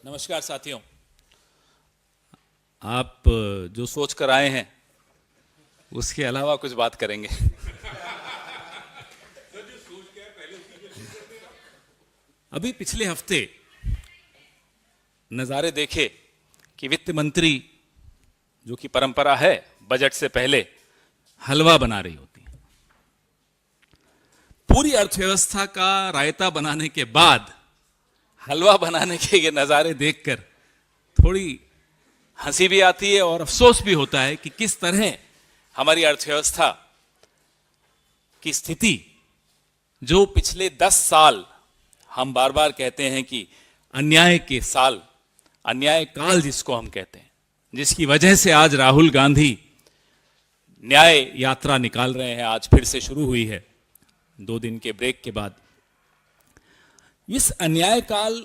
नमस्कार साथियों। आप जो सोच कर आए हैं उसके अलावा कुछ बात करेंगे। अभी पिछले हफ्ते नज़ारे देखे कि वित्त मंत्री, जो कि परंपरा है बजट से पहले, हलवा बना रही होती है। पूरी अर्थव्यवस्था का रायता बनाने के बाद हलवा बनाने के ये नज़ारे देखकर थोड़ी हंसी भी आती है और अफसोस भी होता है कि किस तरह हमारी अर्थव्यवस्था की स्थिति, जो पिछले 10 साल हम बार बार कहते हैं कि अन्याय के साल, अन्याय काल जिसको हम कहते हैं, जिसकी वजह से आज राहुल गांधी न्याय यात्रा निकाल रहे हैं, आज फिर से शुरू हुई है 2 दिन के ब्रेक के बाद। इस अन्याय काल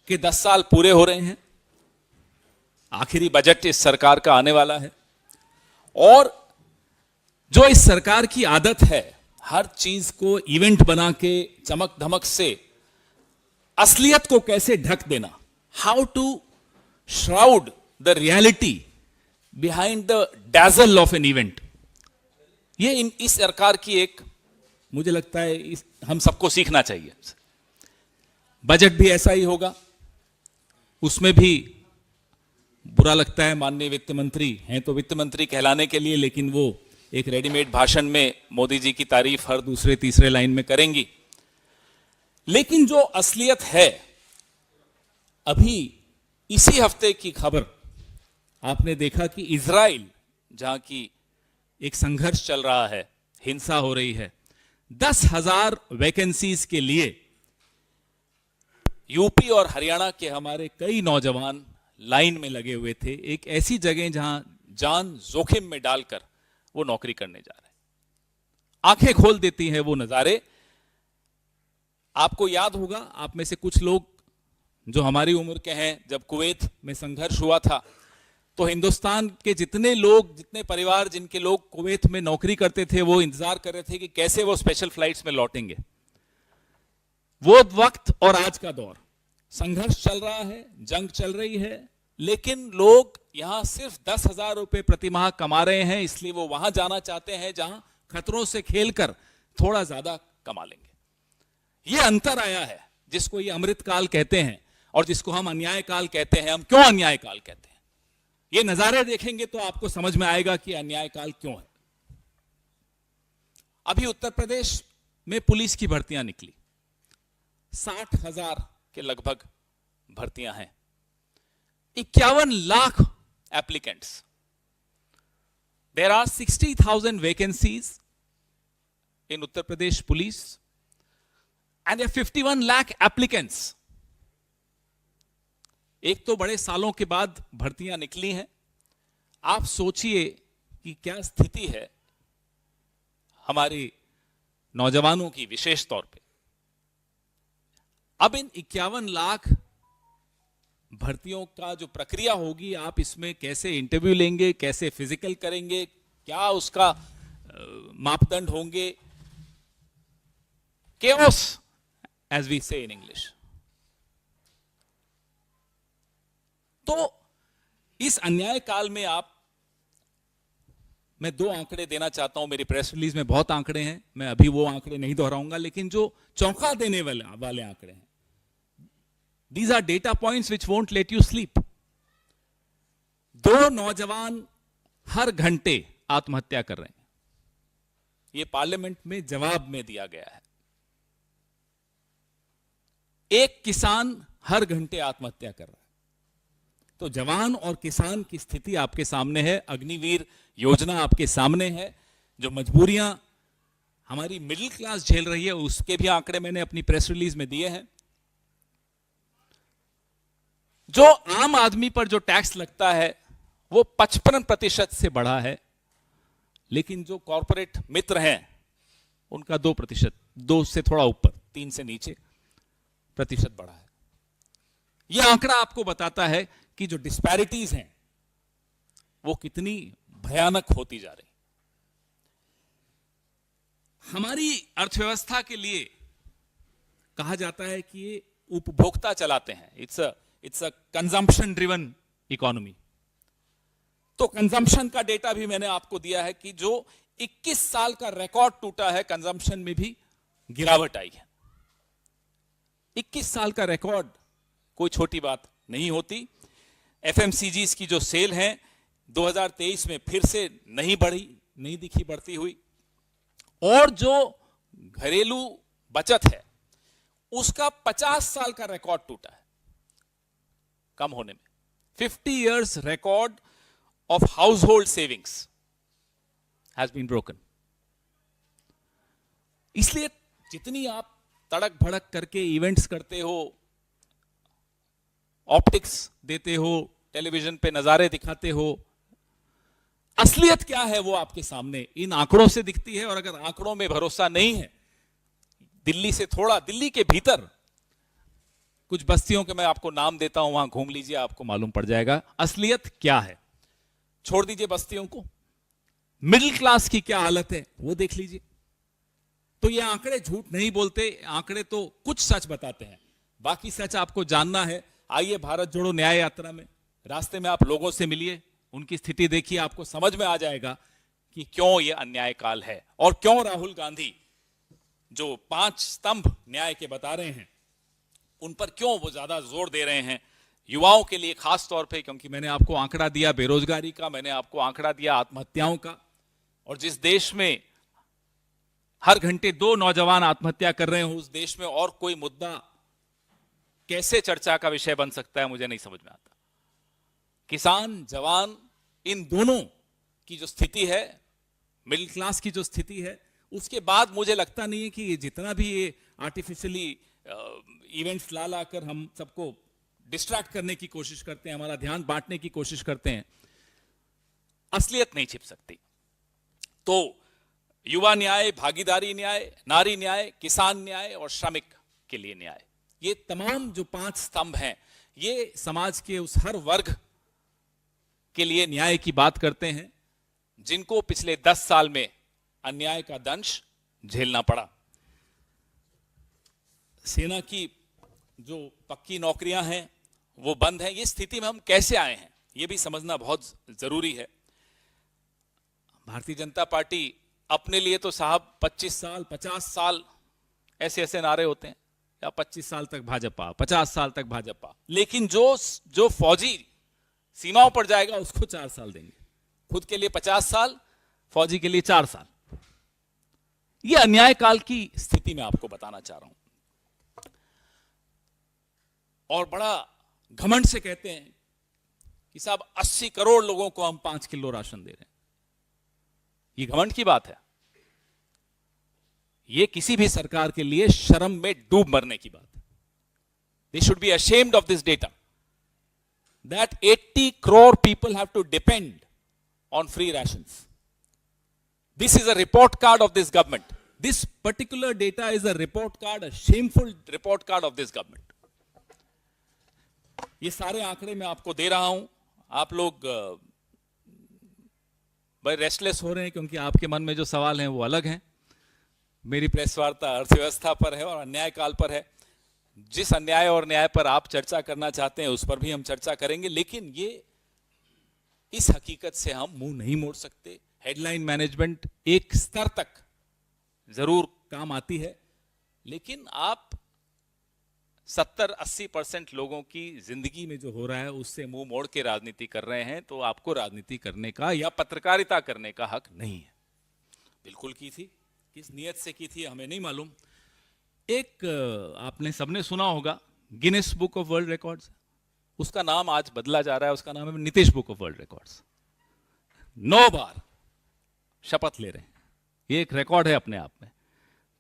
के 10 साल पूरे हो रहे हैं। आखिरी बजट इस सरकार का आने वाला है और जो इस सरकार की आदत है हर चीज को इवेंट बना के चमक धमक से असलियत को कैसे ढक देना, how to shroud the reality behind the dazzle of an event, ये इस सरकार की एक, मुझे लगता है हम सबको सीखना चाहिए। बजट भी ऐसा ही होगा। उसमें भी बुरा लगता है, माननीय वित्त मंत्री हैं तो वित्त मंत्री कहलाने के लिए, लेकिन वो एक रेडीमेड भाषण में मोदी जी की तारीफ हर दूसरे तीसरे लाइन में करेंगी। लेकिन जो असलियत है, अभी इसी हफ्ते की खबर आपने देखा कि इजराइल, जहां की एक संघर्ष चल रहा है, हिंसा हो रही है, 10,000 वैकेंसीज के लिए यूपी और हरियाणा के हमारे कई नौजवान लाइन में लगे हुए थे, एक ऐसी जगह जहां जान जोखिम में डालकर वो नौकरी करने जा रहे हैं। आंखें खोल देती हैं वो नजारे। आपको याद होगा, आप में से कुछ लोग जो हमारी उम्र के हैं, जब कुवैत में संघर्ष हुआ था तो हिंदुस्तान के जितने लोग, जितने परिवार जिनके लोग कुवैत में नौकरी करते थे, वो इंतजार कर रहे थे कि कैसे वो स्पेशल फ्लाइट्स में लौटेंगे। वो वक्त और आज का दौर, संघर्ष चल रहा है, जंग चल रही है, लेकिन लोग यहां सिर्फ 10,000 रुपए प्रति माह कमा रहे हैं, इसलिए वो वहां जाना चाहते हैं जहां खतरों से खेलकर थोड़ा ज्यादा कमा लेंगे। ये अंतर आया है, जिसको ये अमृत काल कहते हैं और जिसको हम अन्याय काल कहते हैं। हम क्यों अन्याय काल कहते हैं, ये नजारे देखेंगे तो आपको समझ में आएगा कि अन्याय काल क्यों है। अभी उत्तर प्रदेश में पुलिस की भर्तियां निकली, 60,000 के लगभग भर्तियां हैं, 51 lakh applicants. There are 60,000 vacancies in Uttar Pradesh police and 51 lakh applicants. एक तो बड़े सालों के बाद भर्तियां निकली हैं। आप सोचिए कि क्या स्थिति है हमारे नौजवानों की, विशेष तौर पे। अब इन 51 लाख भर्तियों का जो प्रक्रिया होगी, आप इसमें कैसे इंटरव्यू लेंगे, कैसे फिजिकल करेंगे, क्या उसका मापदंड होंगे, chaos as we say in English। तो इस अन्याय काल में मैं 2 आंकड़े देना चाहता हूं। मेरी प्रेस रिलीज में बहुत आंकड़े हैं, मैं अभी वो आंकड़े नहीं दोहराऊंगा, लेकिन जो चौंका देने वाले आंकड़े हैं, these are data points which won't let you sleep. 2 नौजवान हर घंटे आत्महत्या कर रहे हैं, ये पार्लियामेंट में जवाब में दिया गया है। 1 किसान हर घंटे आत्महत्या कर रहा है। तो जवान और किसान की स्थिति आपके सामने है, अग्निवीर योजना आपके सामने है, जो मजबूरियां हमारी मिडिल क्लास झेल रही है, उसके भी आंकड़े मैंने अपनी प्रेस रिलीज में दिए हैं। जो आम आदमी पर जो टैक्स लगता है वो 55% से बढ़ा है, लेकिन जो कॉरपोरेट मित्र हैं उनका 2%, 2 से थोड़ा ऊपर, 3 से नीचे प्रतिशत बढ़ा है। यह आंकड़ा आपको बताता है कि जो डिस्पैरिटीज हैं वो कितनी भयानक होती जा रही। हमारी अर्थव्यवस्था के लिए कहा जाता है कि ये उपभोक्ता चलाते हैं, it's a consumption driven economy. तो कंजम्पशन का डेटा भी मैंने आपको दिया है कि जो 21 साल का रिकॉर्ड टूटा है, कंजम्पशन में भी गिरावट आई है। 21 साल का रिकॉर्ड कोई छोटी बात नहीं होती। एफएमसीजीज की जो सेल है 2023 में फिर से नहीं बढ़ी, नहीं दिखी बढ़ती हुई, और जो घरेलू बचत है उसका 50 साल का रिकॉर्ड टूटा है कम होने में। 50 years record of household savings has been broken। इसलिए जितनी आप तड़क भड़क करके इवेंट्स करते हो, ऑप्टिक्स देते हो, टेलीविजन पे नजारे दिखाते हो, असलियत क्या है वो आपके सामने इन आंकड़ों से दिखती है। और अगर आंकड़ों में भरोसा नहीं है, दिल्ली से थोड़ा, दिल्ली के भीतर कुछ बस्तियों के मैं आपको नाम देता हूं, वहां घूम लीजिए, आपको मालूम पड़ जाएगा असलियत क्या है। छोड़ दीजिए बस्तियों को, मिडिल क्लास की क्या हालत है वो देख लीजिए। तो ये आंकड़े झूठ नहीं बोलते, आंकड़े तो कुछ सच बताते हैं, बाकी सच आपको जानना है। आइए भारत जोड़ो न्याय यात्रा में, रास्ते में आप लोगों से मिलिए, उनकी स्थिति देखिए, आपको समझ में आ जाएगा कि क्यों ये अन्याय काल है और क्यों राहुल गांधी जो 5 स्तंभ न्याय के बता रहे हैं उन पर क्यों वो ज्यादा जोर दे रहे हैं युवाओं के लिए खास तौर पे। क्योंकि मैंने आपको आंकड़ा दिया बेरोजगारी का, मैंने आपको आंकड़ा दिया आत्महत्याओं का, और जिस देश में हर घंटे 2 नौजवान आत्महत्या कर रहे हो, उस देश में और कोई मुद्दा कैसे चर्चा का विषय बन सकता है, मुझे नहीं समझ में आता। किसान, जवान, इन दोनों की जो स्थिति है, मिडिल क्लास की जो स्थिति है, उसके बाद मुझे लगता नहीं है कि ये जितना भी ये आर्टिफिशियली इवेंट्स ला लाकर हम सबको डिस्ट्रैक्ट करने की कोशिश करते हैं, हमारा ध्यान बांटने की कोशिश करते हैं, असलियत नहीं छिप सकती। तो युवा न्याय, भागीदारी न्याय, नारी न्याय, किसान न्याय और श्रमिक के लिए न्याय, ये तमाम जो 5 स्तंभ हैं, ये समाज के उस हर वर्ग के लिए न्याय की बात करते हैं जिनको पिछले 10 साल में अन्याय का दंश झेलना पड़ा। सेना की जो पक्की नौकरियां हैं वो बंद हैं। ये स्थिति में हम कैसे आए हैं ये भी समझना बहुत जरूरी है। भारतीय जनता पार्टी अपने लिए तो साहब 25 साल 50 साल ऐसे ऐसे नारे होते हैं, या 25 साल तक भाजपा, 50 साल तक भाजपा, लेकिन जो फौजी सीमाओं पर जाएगा उसको 4 साल देंगे, खुद के लिए 50 साल, फौजी के लिए 4 साल। ये अन्याय काल की स्थिति में आपको बताना चाह रहा हूं। और बड़ा घमंड से कहते हैं कि साहब 80 करोड़ लोगों को हम 5 किलो राशन दे रहे हैं। ये घमंड की बात है। ये किसी भी सरकार के लिए शर्म में डूब मरने की बात है। They should be ashamed of this data that 80 crore people have to depend on free rations. This is a report card of this government. This particular data is a report card, a shameful report card of this government. ये सारे आंकड़े मैं आपको दे रहा हूं। आप लोग बड़े रेस्टलेस हो रहे हैं क्योंकि आपके मन में जो सवाल हैं वो अलग हैं। मेरी प्रेस वार्ता अर्थव्यवस्था पर है और अन्याय काल पर है। जिस अन्याय और न्याय पर आप चर्चा करना चाहते हैं उस पर भी हम चर्चा करेंगे, लेकिन ये इस हकीकत से हम मुंह नहीं मोड़ सकते। हेडलाइन मैनेजमेंट एक स्तर तक जरूर काम आती है, लेकिन आप 70-80% लोगों की जिंदगी में जो हो रहा है उससे मुंह मोड़ के राजनीति कर रहे हैं, तो आपको राजनीति करने का या पत्रकारिता करने का हक नहीं है। बिल्कुल की थी, किस नियत से की थी हमें नहीं मालूम। एक आपने सबने सुना होगा Guinness book of world records, उसका नाम आज बदला जा रहा है, उसका नाम है Nitish book of world records. 9 बार शपथ ले रहे हैं, ये एक रिकॉर्ड है अपने आप में।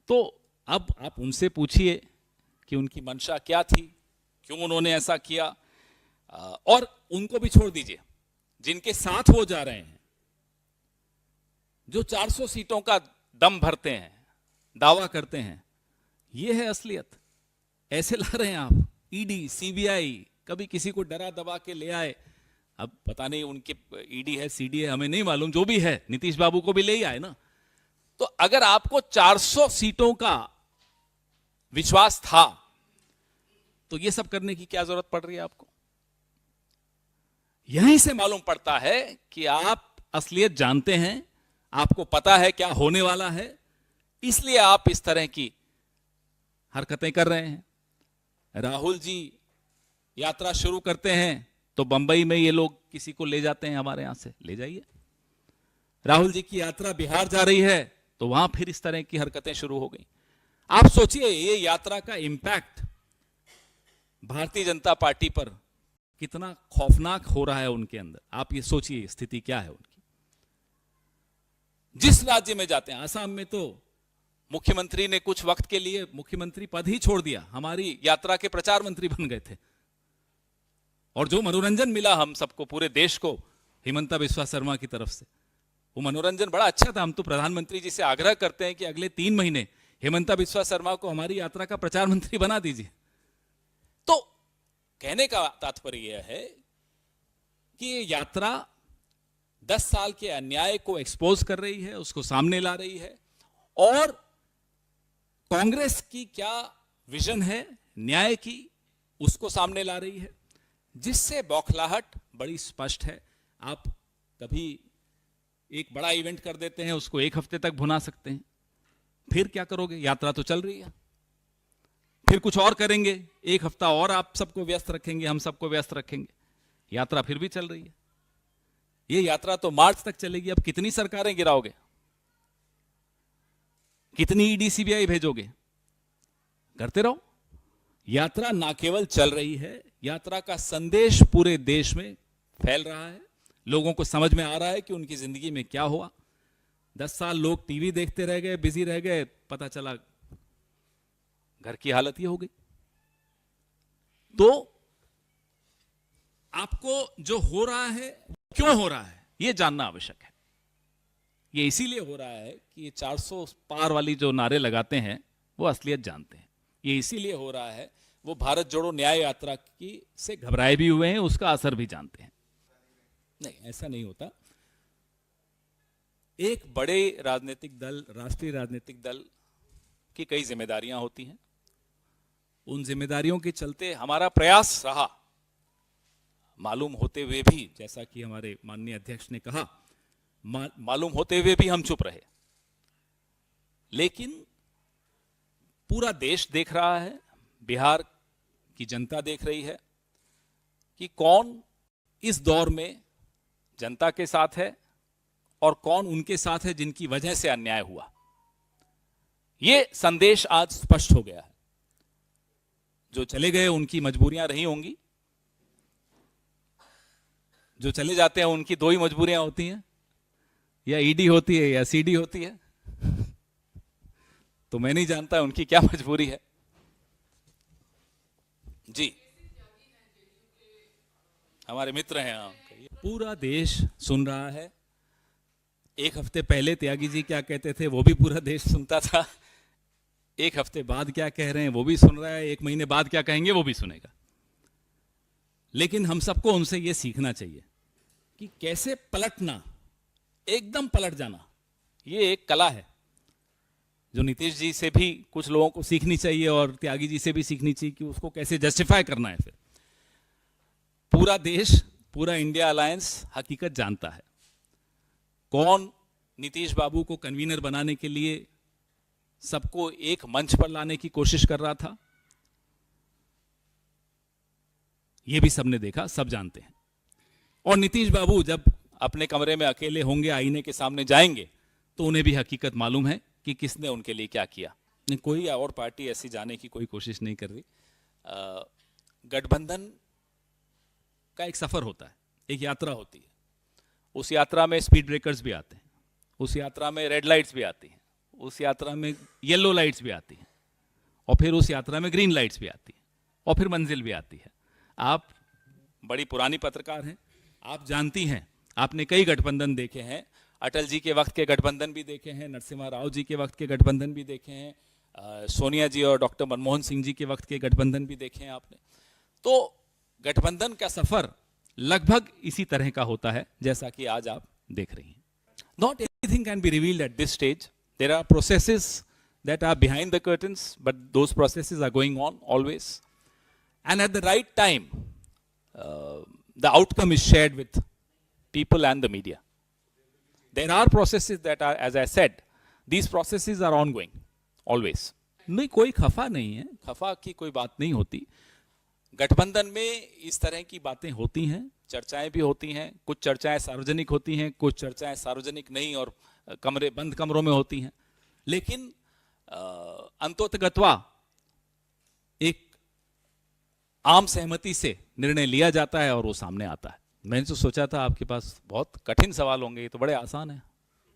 तो अब आप उनसे पूछिए कि उनकी मंशा क्या थी, क्यों उन्होंने ऐसा किया। और उनको भी छोड़ दीजिए, जिनके साथ वो जा रहे हैं, जो 400 सीटों का दम भरते हैं, दावा करते हैं, ये है असलियत। ऐसे ला रहे हैं आप ईडी, सीबीआई, कभी किसी को डरा दबा के ले आए। अब पता नहीं उनके ईडी है, सीडी है, हमें नहीं मालूम, जो भी है नीतीश बाबू को भी ले ही आए ना। तो अगर आपको 400 सीटों का विश्वास था तो ये सब करने की क्या जरूरत पड़ रही है आपको? यहीं से मालूम पड़ता है कि आप असलियत जानते हैं, आपको पता है क्या होने वाला है, इसलिए आप इस तरह की हरकतें कर रहे हैं। राहुल जी यात्रा शुरू करते हैं तो बंबई में ये लोग किसी को ले जाते हैं, हमारे यहां से ले जाइए। राहुल जी की यात्रा बिहार जा रही है तो वहां फिर इस तरह की हरकतें शुरू हो गई। आप सोचिए ये यात्रा का इंपैक्ट भारतीय जनता पार्टी पर कितना खौफनाक हो रहा है उनके अंदर। आप ये सोचिए स्थिति क्या है उनकी। जिस राज्य में जाते हैं, आसाम में तो मुख्यमंत्री ने कुछ वक्त के लिए मुख्यमंत्री पद ही छोड़ दिया, हमारी यात्रा के प्रचार मंत्री बन गए थे। और जो मनोरंजन मिला हम सबको, पूरे देश को, हिमंता बिस्वा शर्मा की तरफ से, वो मनोरंजन बड़ा अच्छा था। हम तो प्रधानमंत्री जी से आग्रह करते हैं कि अगले 3 महीने हिमंता बिस्वा शर्मा को हमारी यात्रा का प्रचार मंत्री बना दीजिए। तो कहने का तात्पर्य यह है कि ये यात्रा 10 साल के अन्याय को एक्सपोज कर रही है, उसको सामने ला रही है, और कांग्रेस की क्या विजन है न्याय की, उसको सामने ला रही है, जिससे बौखलाहट बड़ी स्पष्ट है। आप कभी एक बड़ा इवेंट कर देते हैं, उसको 1 हफ्ते तक भुना सकते हैं, फिर क्या करोगे? यात्रा तो चल रही है, फिर कुछ और करेंगे, 1 हफ्ता और आप सबको व्यस्त रखेंगे, हम सबको व्यस्त रखेंगे, यात्रा फिर भी चल रही है। ये यात्रा तो मार्च तक चलेगी। अब कितनी सरकारें गिराओगे? कितनी ईडी सीबीआई भेजोगे? करते रहो। यात्रा ना केवल चल रही है, यात्रा का संदेश पूरे देश में फैल रहा है, लोगों को समझ में आ रहा है कि उनकी जिंदगी में क्या हुआ। 10 साल लोग टीवी देखते रह गए, बिजी रह गए, पता चला घर की हालत ये हो गई। तो आपको जो हो रहा है क्यों हो रहा है ये जानना आवश्यक है। ये इसीलिए हो रहा है कि ये 400 पार वाली जो नारे लगाते हैं वो असलियत जानते हैं। ये इसीलिए हो रहा है, वो भारत जोड़ो न्याय यात्रा की से घबराए भी हुए हैं, उसका असर भी जानते हैं। नहीं, ऐसा नहीं होता। एक बड़े राजनीतिक दल, राष्ट्रीय राजनीतिक दल की कई जिम्मेदारियां होती हैं। उन जिम्मेदारियों के चलते हमारा प्रयास रहा, मालूम होते हुए भी, जैसा कि हमारे माननीय अध्यक्ष ने कहा, मालूम होते हुए भी हम चुप रहे। लेकिन पूरा देश देख रहा है, बिहार की जनता देख रही है कि कौन इस दौर में जनता के साथ है और कौन उनके साथ है जिनकी वजह से अन्याय हुआ। यह संदेश आज स्पष्ट हो गया है। जो चले गए उनकी मजबूरियां रही होंगी, जो चले जाते हैं उनकी 2 ही मजबूरियां होती हैं, या ईडी होती है या सीडी होती है। तो मैं नहीं जानता उनकी क्या मजबूरी है। जी, हमारे मित्र हैं। पूरा देश सुन रहा है। 1 हफ्ते पहले त्यागी जी क्या कहते थे वो भी पूरा देश सुनता था। 1 हफ्ते बाद क्या कह रहे हैं वो भी सुन रहा है। 1 महीने बाद क्या कहेंगे वो भी सुनेगा। लेकिन हम सबको उनसे ये सीखना चाहिए कि कैसे पलटना, एकदम पलट जाना, ये एक कला है जो नीतीश जी से भी कुछ लोगों को सीखनी चाहिए और त्यागी जी से भी सीखनी चाहिए कि उसको कैसे जस्टिफाई करना है। फिर पूरा देश, पूरा इंडिया अलायंस हकीकत जानता है। कौन नीतीश बाबू को कन्वीनर बनाने के लिए सबको एक मंच पर लाने की कोशिश कर रहा था, यह भी सबने देखा, सब जानते हैं। और नीतीश बाबू जब अपने कमरे में अकेले होंगे, आईने के सामने जाएंगे, तो उन्हें भी हकीकत मालूम है कि किसने उनके लिए क्या किया। कोई और पार्टी ऐसी जाने की कोई कोशिश नहीं कर रही। गठबंधन का एक सफर होता है, एक यात्रा होती है। उस यात्रा में स्पीड ब्रेकर्स भी आते हैं, उस यात्रा में रेड लाइट्स भी आती हैं, उस यात्रा में येलो लाइट्स भी आती हैं, और फिर उस यात्रा में ग्रीन लाइट्स भी आती हैं, और फिर मंजिल भी आती है। आप बड़ी पुरानी पत्रकार हैं, आप जानती हैं, आपने कई गठबंधन देखे हैं। अटल जी के वक्त के गठबंधन भी देखे हैं, नरसिम्हा राव जी के वक्त के गठबंधन भी देखे हैं, सोनिया जी और डॉक्टर मनमोहन सिंह जी के वक्त के गठबंधन भी देखे हैं आपने। तो गठबंधन का सफर लगभग इसी तरह का होता है जैसा कि आज आप देख रही हैं। Not everything can be revealed at this stage. There are processes that are behind the curtains, but those processes are going on always. and at the right time the outcome is shared with people and the media. There are processes that are, as I said, these processes are ongoing always. नहीं, कोई खफा नहीं है, खफा की कोई बात नहीं होती। गठबंधन में इस तरह की बातें होती हैं, चर्चाएं भी होती हैं, कुछ चर्चाएं सार्वजनिक होती हैं, कुछ चर्चाएं सार्वजनिक नहीं और बंद कमरों में होती हैं, लेकिन अंततोगत्वा एक आम सहमति से निर्णय लिया जाता है और वो सामने आता है। मैंने तो सोचा था आपके पास बहुत कठिन सवाल होंगे, ये तो बड़े आसान है।